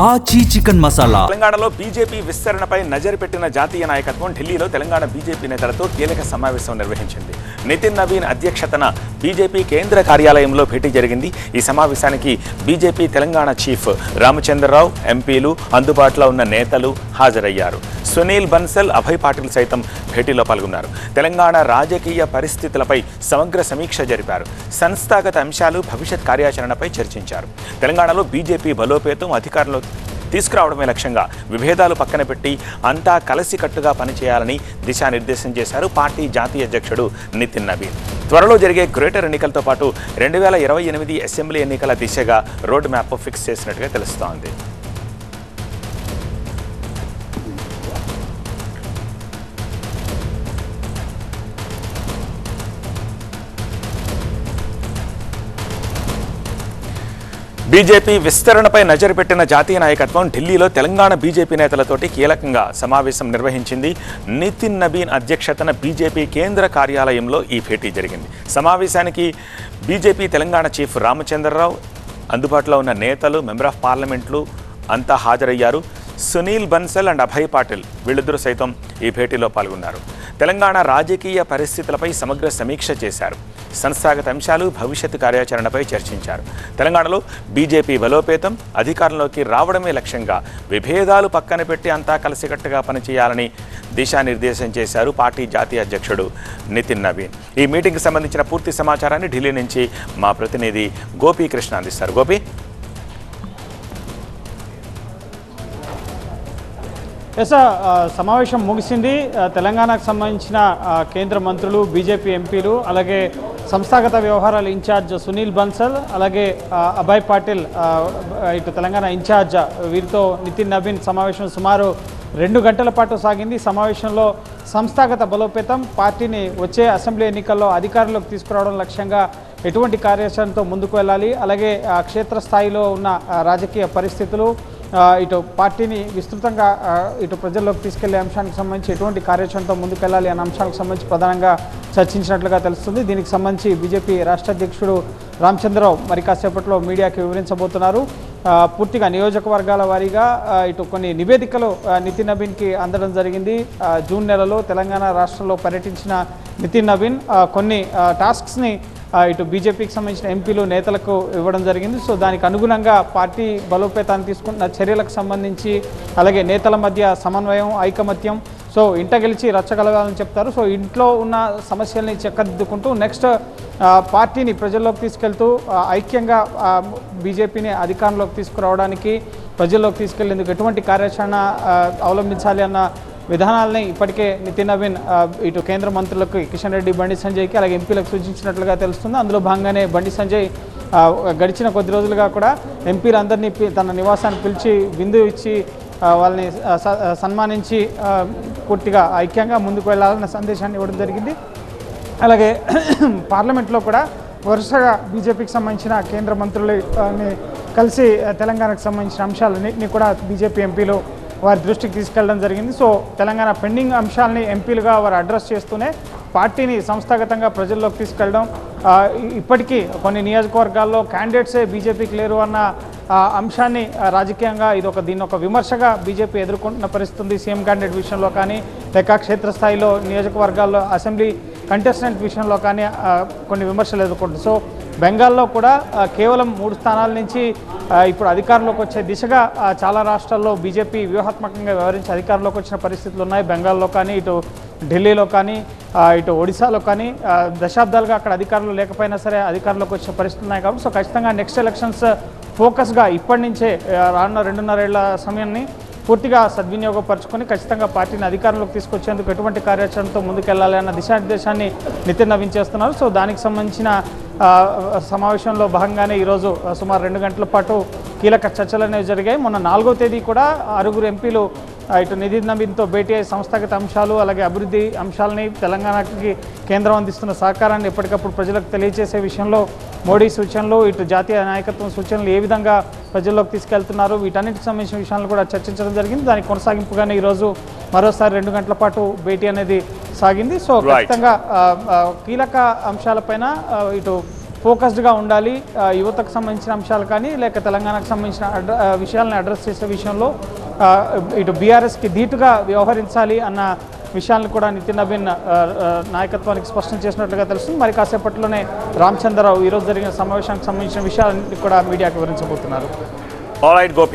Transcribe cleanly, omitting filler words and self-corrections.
ఆచి చికెన్ మసాలా. తెలంగాణలో బీజేపీ విస్తరణపై నజరు పెట్టిన జాతీయ నాయకత్వం ఢిల్లీలో తెలంగాణ బీజేపీ నేతలతో కీలక సమావేశం నిర్వహించింది. నితిన్ నవీన్ అధ్యక్షతన బీజేపీ కేంద్ర కార్యాలయంలో భేటీ జరిగింది. ఈ సమావేశానికి బీజేపీ తెలంగాణ చీఫ్ రామచంద్రరావు, ఎంపీలు, అందుబాటులో ఉన్న నేతలు హాజరయ్యారు. సునీల్ బన్సల్, అభయ్ పాటిల్ సైతం భేటీలో పాల్గొన్నారు. తెలంగాణ రాజకీయ పరిస్థితులపై సమగ్ర సమీక్ష జరిపారు. సంస్థాగత అంశాలు, భవిష్యత్ కార్యాచరణపై చర్చించారు. తెలంగాణలో బీజేపీ బలోపేతం, అధికారంలో తీసుకురావడమే లక్ష్యంగా విభేదాలు పక్కన పెట్టి అంతా కలిసికట్టుగా పనిచేయాలని దిశానిర్దేశం చేశారు పార్టీ జాతీయ అధ్యక్షుడు నితిన్ నవీన్. త్వరలో జరిగే గ్రేటర్ ఎన్నికలతో పాటు 2028 అసెంబ్లీ ఎన్నికల దిశగా రోడ్ మ్యాప్ ఫిక్స్ చేసినట్టుగా తెలుస్తోంది. బీజేపీ విస్తరణపై నజరు పెట్టిన జాతీయ నాయకత్వం ఢిల్లీలో తెలంగాణ బీజేపీ నేతలతోటి కీలకంగా సమావేశం నిర్వహించింది. నితిన్ నవీన్ అధ్యక్షతన బీజేపీ కేంద్ర కార్యాలయంలో ఈ భేటీ జరిగింది. సమావేశానికి బీజేపీ తెలంగాణ చీఫ్ రామచంద్రరావు, అందుబాటులో ఉన్న నేతలు, మెంబర్ ఆఫ్ పార్లమెంట్లు అంతా హాజరయ్యారు. సునీల్ బన్సల్ అండ్ అభయ్ పాటిల్ వీళ్ళిద్దరూ సైతం ఈ భేటీలో పాల్గొన్నారు. తెలంగాణ రాజకీయ పరిస్థితులపై సమగ్ర సమీక్ష చేశారు. సంస్థాగత అంశాలు, భవిష్యత్తు కార్యాచరణపై చర్చించారు. తెలంగాణలో బీజేపీ బలోపేతం, అధికారంలోకి రావడమే లక్ష్యంగా విభేదాలు పక్కన పెట్టి అంతా కలిసికట్టుగా పనిచేయాలని దిశానిర్దేశం చేశారు పార్టీ జాతీయ అధ్యక్షుడు నితిన్ నవీన్. ఈ మీటింగ్కి సంబంధించిన పూర్తి సమాచారాన్ని ఢిల్లీ నుంచి మా ప్రతినిధి గోపీకృష్ణ అందిస్తారు. గోపి. సమావేశం ముగిసింది. తెలంగాణకు సంబంధించిన కేంద్ర మంత్రులు, బీజేపీ ఎంపీలు, అలాగే సంస్థాగత వ్యవహారాల ఇన్ఛార్జ్ సునీల్ బన్సల్, అలాగే అభయ్ పాటిల్ ఇటు తెలంగాణ ఇన్ఛార్జ్, వీరితో నితిన్ నవీన్ సమావేశం సుమారు 2 గంటల పాటు సాగింది. సమావేశంలో సంస్థాగత బలోపేతం, పార్టీని వచ్చే అసెంబ్లీ ఎన్నికల్లో అధికారంలోకి తీసుకురావడం లక్ష్యంగా ఎటువంటి కార్యాచరణతో ముందుకు వెళ్ళాలి, అలాగే క్షేత్రస్థాయిలో ఉన్న రాజకీయ పరిస్థితులు, ఇటు పార్టీని విస్తృతంగా ఇటు ప్రజల్లోకి తీసుకెళ్లే అంశానికి సంబంధించి ఎటువంటి కార్యాచరణతో ముందుకెళ్లాలి అనే అంశాలకు సంబంధించి ప్రధానంగా చర్చించినట్లుగా తెలుస్తుంది. దీనికి సంబంధించి బీజేపీ రాష్ట్ర అధ్యక్షుడు రామచంద్రరావు మరి కాసేపట్లో మీడియాకి వివరించబోతున్నారు. పూర్తిగా నియోజకవర్గాల వారీగా ఇటు కొన్ని నివేదికలు నితిన్ నవీన్కి అందడం జరిగింది. జూన్ నెలలో తెలంగాణ రాష్ట్రంలో పర్యటించిన నితిన్ నవీన్ కొన్ని టాస్క్స్ని ఇటు బీజేపీకి సంబంధించిన ఎంపీలు, నేతలకు ఇవ్వడం జరిగింది. సో దానికి అనుగుణంగా పార్టీ బలోపేతాన్ని తీసుకున్న చర్యలకు సంబంధించి, అలాగే నేతల మధ్య సమన్వయం, ఐకమత్యం, సో ఇంట గెలిచి రచ్చగలగాలని చెప్తారు. సో ఇంట్లో ఉన్న సమస్యల్ని చక్కదిద్దుకుంటూ నెక్స్ట్ పార్టీని ప్రజల్లోకి తీసుకెళ్తూ ఐక్యంగా బీజేపీని అధికారంలోకి తీసుకురావడానికి, ప్రజల్లోకి తీసుకెళ్లేందుకు ఎటువంటి కార్యాచరణ అవలంబించాలి అన్న విధానాలని ఇప్పటికే నితిన్ నవీన్ ఇటు కేంద్ర మంత్రులకు కిషన్ రెడ్డి, బండి సంజయ్కి, అలాగే ఎంపీలకు సూచించినట్లుగా తెలుస్తుంది. అందులో భాగంగానే బండి సంజయ్ గడిచిన కొద్ది రోజులుగా కూడా ఎంపీలందరినీ తన నివాసాన్ని పిలిచి విందు ఇచ్చి వాళ్ళని సన్మానించి పూర్తిగా ఐక్యంగా ముందుకు వెళ్ళాలన్న సందేశాన్ని ఇవ్వడం జరిగింది. అలాగే పార్లమెంట్లో కూడా వరుసగా బీజేపీకి సంబంధించిన కేంద్ర మంత్రులని కలిసి తెలంగాణకు సంబంధించిన అంశాలన్నింటినీ కూడా బీజేపీ ఎంపీలు వారి దృష్టికి తీసుకెళ్లడం జరిగింది. సో తెలంగాణ పెండింగ్ అంశాలని ఎంపీలుగా వారు అడ్రస్ చేస్తూనే పార్టీని సంస్థాగతంగా ప్రజల్లోకి తీసుకెళ్ళడం, ఇప్పటికీ కొన్ని నియోజకవర్గాల్లో క్యాండిడేట్సే బీజేపీకి లేరు అన్న అంశాన్ని రాజకీయంగా దీన్ని ఒక విమర్శగా బీజేపీ ఎదుర్కొంటున్న పరిస్థితి ఉంది. సీఎం క్యాండిడేట్ విషయంలో కానీ, లేక క్షేత్రస్థాయిలో నియోజకవర్గాల్లో అసెంబ్లీ కంటెస్టెంట్ విషయంలో కానీ కొన్ని విమర్శలు ఎదుర్కొంటుంది. సో బెంగాల్లో కూడా కేవలం 3 స్థానాల నుంచి ఇప్పుడు అధికారంలోకి వచ్చే దిశగా చాలా రాష్ట్రాల్లో బీజేపీ వ్యూహాత్మకంగా వ్యవహరించి అధికారంలోకి వచ్చిన పరిస్థితులు ఉన్నాయి. బెంగాల్లో కానీ, ఇటు ఢిల్లీలో కానీ, ఇటు ఒడిశాలో కానీ దశాబ్దాలుగా అక్కడ అధికారంలో లేకపోయినా సరే అధికారంలోకి వచ్చిన పరిస్థితులు ఉన్నాయి. కాబట్టి సో ఖచ్చితంగా నెక్స్ట్ ఎలక్షన్స్ ఫోకస్గా ఇప్పటి నుంచే రానున్న 2.5 ఏళ్ల సమయాన్ని పూర్తిగా సద్వినియోగపరచుకొని ఖచ్చితంగా పార్టీని అధికారంలోకి తీసుకొచ్చేందుకు ఎటువంటి కార్యాచరణతో ముందుకెళ్లాలి అన్న దిశానిర్దేశాన్ని నితిన్ నవీన్ చేస్తున్నారు. సో దానికి సంబంధించిన సమావేశంలో భాగంగానే ఈరోజు సుమారు 2 గంటల పాటు కీలక చర్చలు అనేవి జరిగాయి. మొన్న 4వ తేదీ కూడా 6 ఎంపీలు ఇటు నితిన్ నవీన్తో భేటీ అయ్యి సంస్థాగత అంశాలు, అలాగే అభివృద్ధి అంశాలని, తెలంగాణకి కేంద్రం అందిస్తున్న సహకారాన్ని ఎప్పటికప్పుడు ప్రజలకు తెలియజేసే విషయంలో మోడీ సూచనలు, ఇటు జాతీయ నాయకత్వం సూచనలు ఏ విధంగా ప్రజల్లోకి తీసుకెళ్తున్నారు, వీటన్నిటికి సంబంధించిన విషయాలను కూడా చర్చించడం జరిగింది. దానికి కొనసాగింపుగానే ఈరోజు మరోసారి 2 గంటల పాటు భేటీ అనేది సాగింది. సో ఖచ్చితంగా కీలక అంశాలపైన ఇటు ఫోకస్డ్గా ఉండాలి. యువతకు సంబంధించిన అంశాలు కానీ లేక తెలంగాణకు సంబంధించిన విషయాలను అడ్రస్ చేసే విషయంలో ఇటు బీఆర్ఎస్కి ధీటుగా వ్యవహరించాలి అన్న విషయాలను కూడా నితిన్ నబీన్ నాయకత్వానికి స్పష్టం చేసినట్లుగా తెలుస్తుంది. మరి కాసేపట్లోనే రామచంద్రరావు ఈరోజు జరిగిన సమావేశానికి సంబంధించిన విషయాలన్నీ కూడా మీడియాకు వివరించబోతున్నారు. All right Gopi.